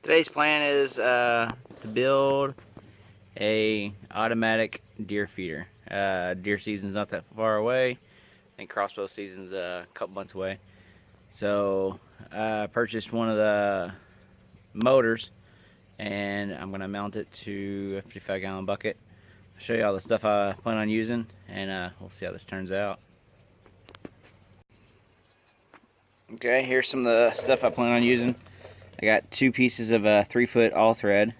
Today's plan is to build a automatic deer feeder. Deer season's not that far away. I think crossbow season's a couple months away. So I purchased one of the motors and I'm gonna mount it to a 55-gallon bucket. I'll show you all the stuff I plan on using, and we'll see how this turns out. Okay, here's some of the stuff I plan on using. I got 2 pieces of 3-foot all thread.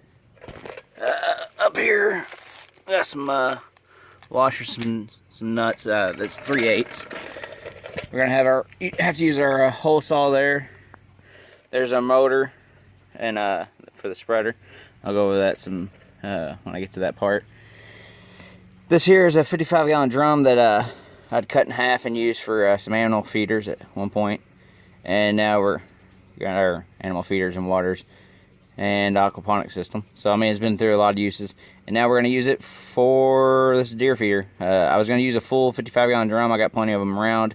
Up here, I got some washers, some nuts. That's 3/8. We're gonna have to use our hole saw there. There's our motor, and for the spreader, I'll go over that some when I get to that part. This here is a 55-gallon drum that I'd cut in half and used for some animal feeders at one point, and now we're got our animal feeders and waters and aquaponic system. So I mean, it's been through a lot of uses, and now we're going to use it for this deer feeder. I was going to use a full 55-gallon drum. I got plenty of them around,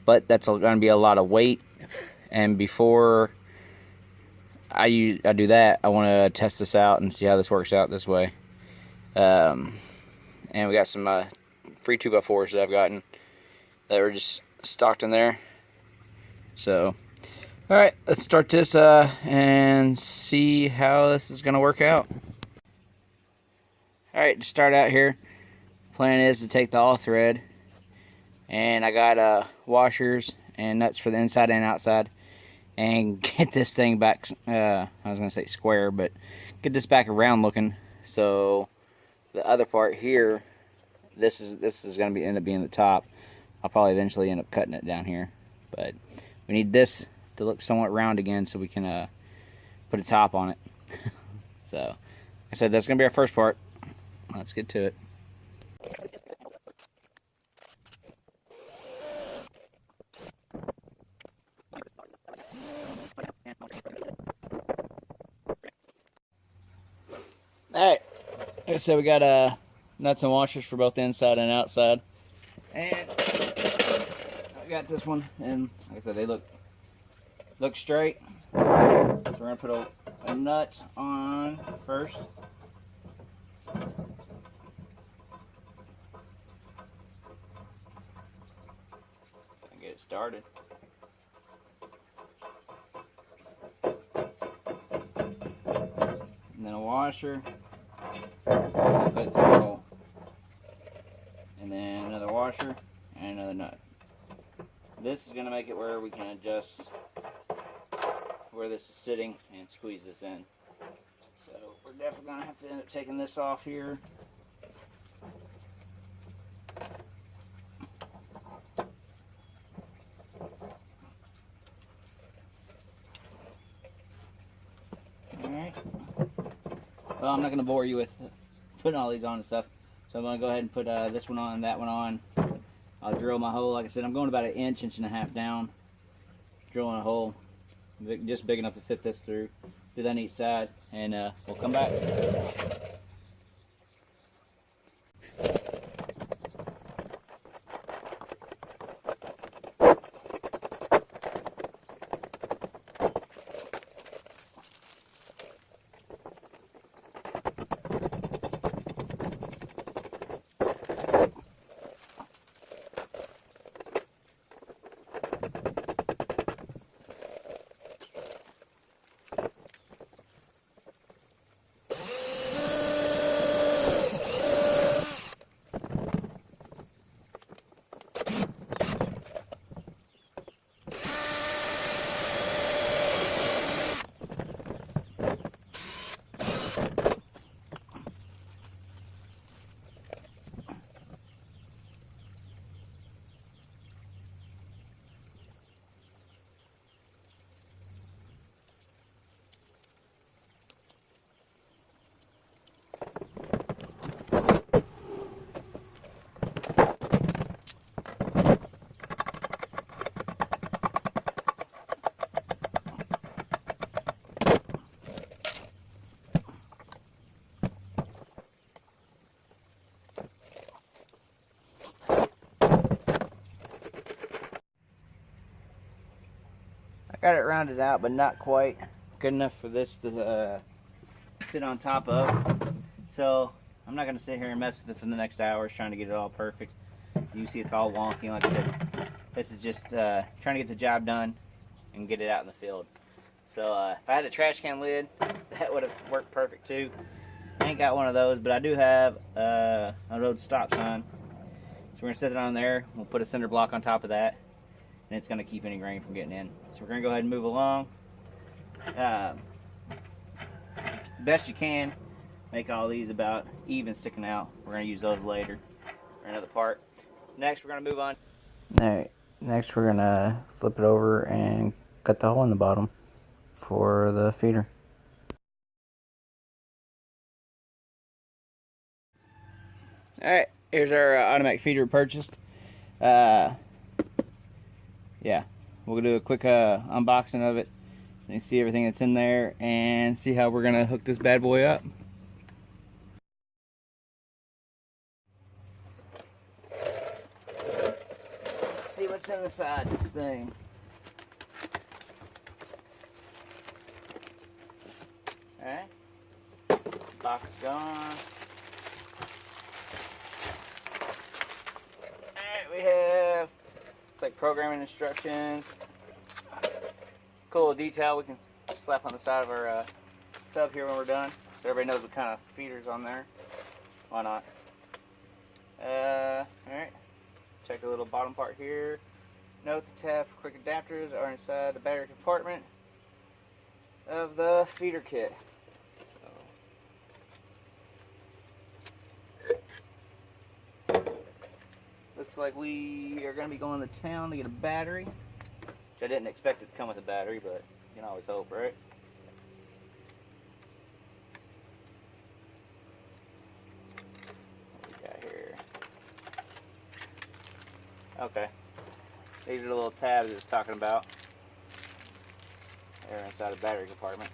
but that's going to be a lot of weight, and before I do that, I want to test this out and see how this works out this way. And we got some free 2x4s that I've gotten that were just stocked in there. So alright, let's start this and see how this is going to work out. Alright, to start out here, plan is to take the all thread, and I got washers and nuts for the inside and outside, and get this thing back, I was going to say square, but get this back around looking. So the other part here, this is going to end up being the top. I'll probably eventually end up cutting it down here, but we need this to look somewhat round again so we can put a top on it. So, like I said, that's going to be our first part. Let's get to it. Alright, like I said, we got nuts and washers for both inside and outside. And I got this one, and like I said, they look straight. So we're going to put a nut on first. Get it started. And then a washer. Put it through the hole. And then another washer and another nut. This is going to make it where we can adjust where this is sitting and squeeze this in. So we're definitely going to have to end up taking this off here. Alright. Well, I'm not going to bore you with putting all these on and stuff. So I'm going to go ahead and put this one on, that one on. I'll drill my hole. Like I said, I'm going about an inch and a half down. Drilling a hole. Just big enough to fit this through. Do that on each side, and we'll come back. Got it rounded out, but not quite. good enough for this to sit on top of. So I'm not going to sit here and mess with it for the next hours trying to get it all perfect. You see it's all wonky. Like I said, this is just trying to get the job done and get it out in the field. So if I had a trash can lid, that would have worked perfect too. I ain't got one of those, but I do have a road stop sign. So we're going to set it on there. We'll put a cinder block on top of that, and it's going to keep any grain from getting in. So we're going to go ahead and move along. Best you can, make all these about even sticking out. We're going to use those later for another part. Next, we're going to move on. Alright, next we're going to flip it over and cut the hole in the bottom for the feeder. Alright, here's our automatic feeder purchased. Yeah, we'll do a quick unboxing of it and see everything that's in there and see how we're going to hook this bad boy up. Let's see what's inside this thing. Alright, box is gone. Alright, we have like programming instructions. Cool little detail we can slap on the side of our tub here when we're done, so everybody knows what kind of feeder's on there. Why not? Alright, check the little bottom part here. Note the tab for quick adapters are inside the battery compartment of the feeder kit. Looks like we are going to be going to town to get a battery. Which I didn't expect it to come with a battery, but you can always hope, right? What we got here? Okay. These are the little tabs it was talking about. They're inside the battery compartment.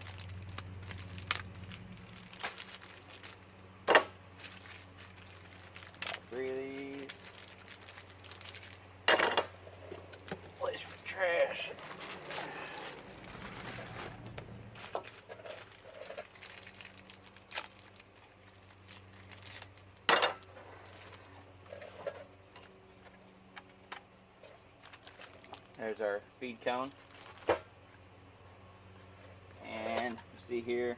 Got 3 of these. Place for trash. There's our feed cone. And you see here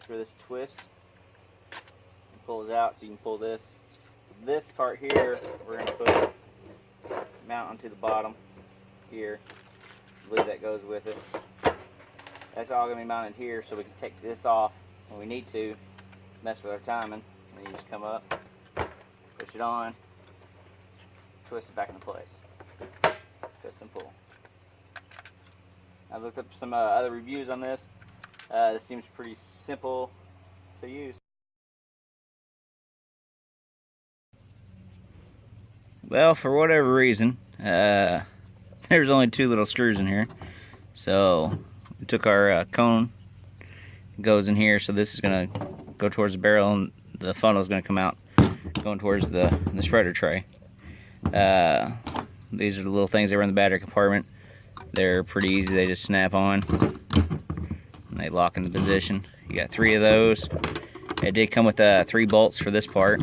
where this twist and pulls out, so you can pull this. This part here we're going to put mount onto the bottom here. The lid that goes with it. That's all going to be mounted here, so we can take this off when we need to mess with our timing. And you just come up, push it on, twist it back into place. Twist and pull. I've looked up some other reviews on this. This seems pretty simple to use. Well, for whatever reason, there's only 2 little screws in here. So we took our cone, goes in here, so this is going to go towards the barrel and the funnel is going to come out going towards the spreader tray. These are the little things that were in the battery compartment. They're pretty easy, they just snap on and they lock into position. You got 3 of those. It did come with 3 bolts for this part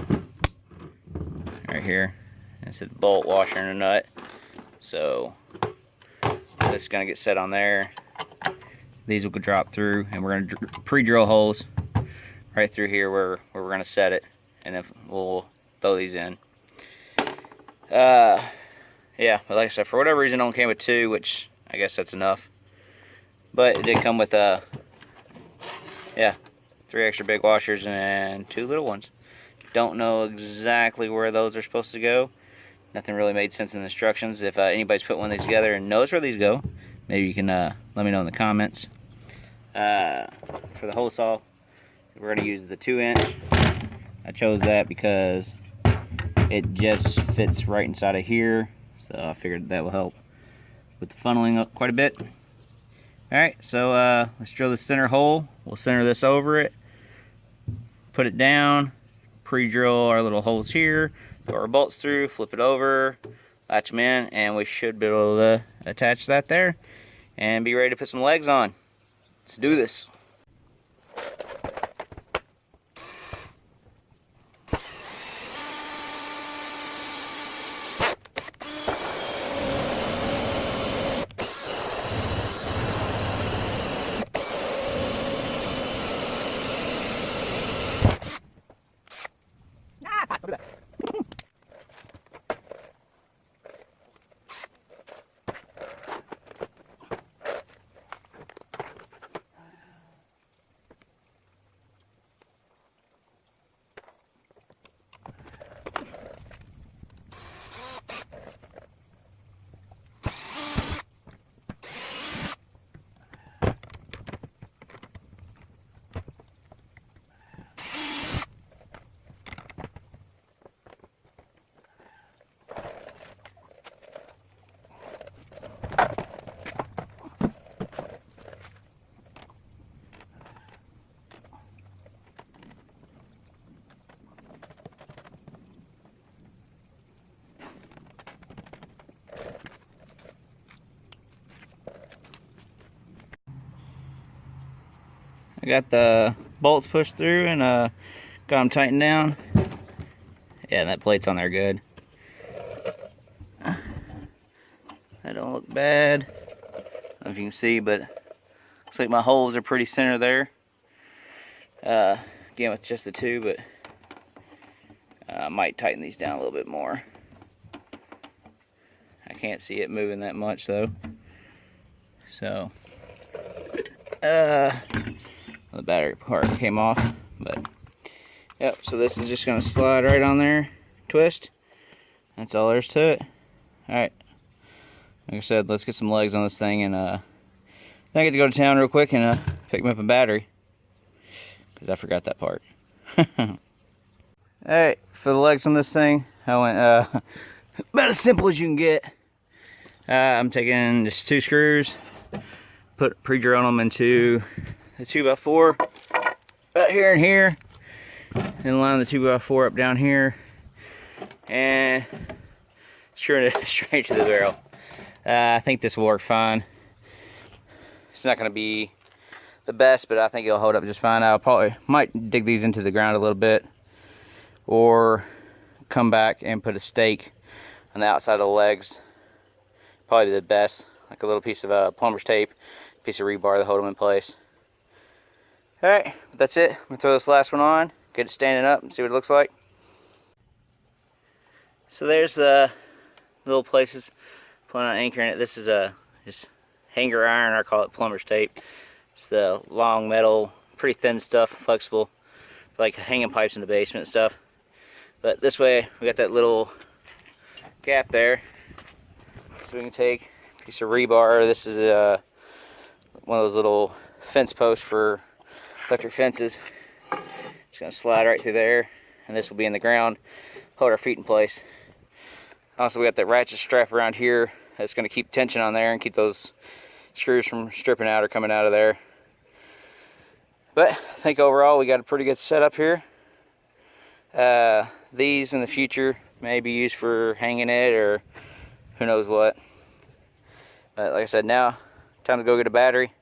right here. It's a bolt, washer, and a nut. So this is going to get set on there. These will drop through, and we're going to pre-drill holes right through here where we're going to set it, and then we'll throw these in. Yeah, but like I said, for whatever reason, it only came with 2, which I guess that's enough. But it did come with yeah, 3 extra big washers and 2 little ones. Don't know exactly where those are supposed to go. Nothing really made sense in the instructions. If anybody's put one of these together and knows where these go, maybe you can let me know in the comments. For the hole saw, we're going to use the 2-inch. I chose that because it just fits right inside of here, so I figured that will help with the funneling up quite a bit. Alright, so let's drill the center hole. We'll center this over it, put it down, pre-drill our little holes here, throw our bolts through, flip it over, latch them in, and we should be able to attach that there and be ready to put some legs on. Let's do this. I got the bolts pushed through and got them tightened down. Yeah, that plate's on there good. That don't look bad. I don't know if you can see, but looks like my holes are pretty center there. Again, with just the two, but I might tighten these down a little bit more. I can't see it moving that much though. So, the battery part came off, but yep. So this is just gonna slide right on there, twist. That's all there is to it. All right. Like I said, let's get some legs on this thing, and then I get to go to town real quick and pick me up a battery, because I forgot that part. Alright, for the legs on this thing, I went about as simple as you can get. I'm taking just 2 screws, pre-drill them into the 2x4 about here and here, and line the 2x4 up down here, and screwing it straight to the barrel. I think this will work fine. It's not going to be the best, but I think it'll hold up just fine. I'll probably might dig these into the ground a little bit, or come back and put a stake on the outside of the legs. Probably the best, like a little piece of plumber's tape, piece of rebar to hold them in place. Alright, but that's it. I'm going to throw this last one on, get it standing up, and see what it looks like. So there's the little places. Plan on anchoring it. This is just hanger iron, or I call it plumber's tape. It's the long metal, pretty thin stuff, flexible, like hanging pipes in the basement and stuff. But this way, we got that little gap there, so we can take a piece of rebar. This is one of those little fence posts for electric fences. It's gonna slide right through there, and this will be in the ground, hold our feet in place. Also, we got that ratchet strap around here that's going to keep tension on there and keep those screws from stripping out or coming out of there. But I think overall we got a pretty good setup here. These in the future may be used for hanging it or who knows what. But like I said, now time to go get a battery,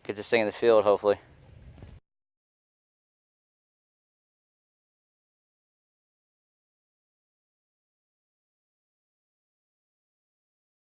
get this thing in the field hopefully.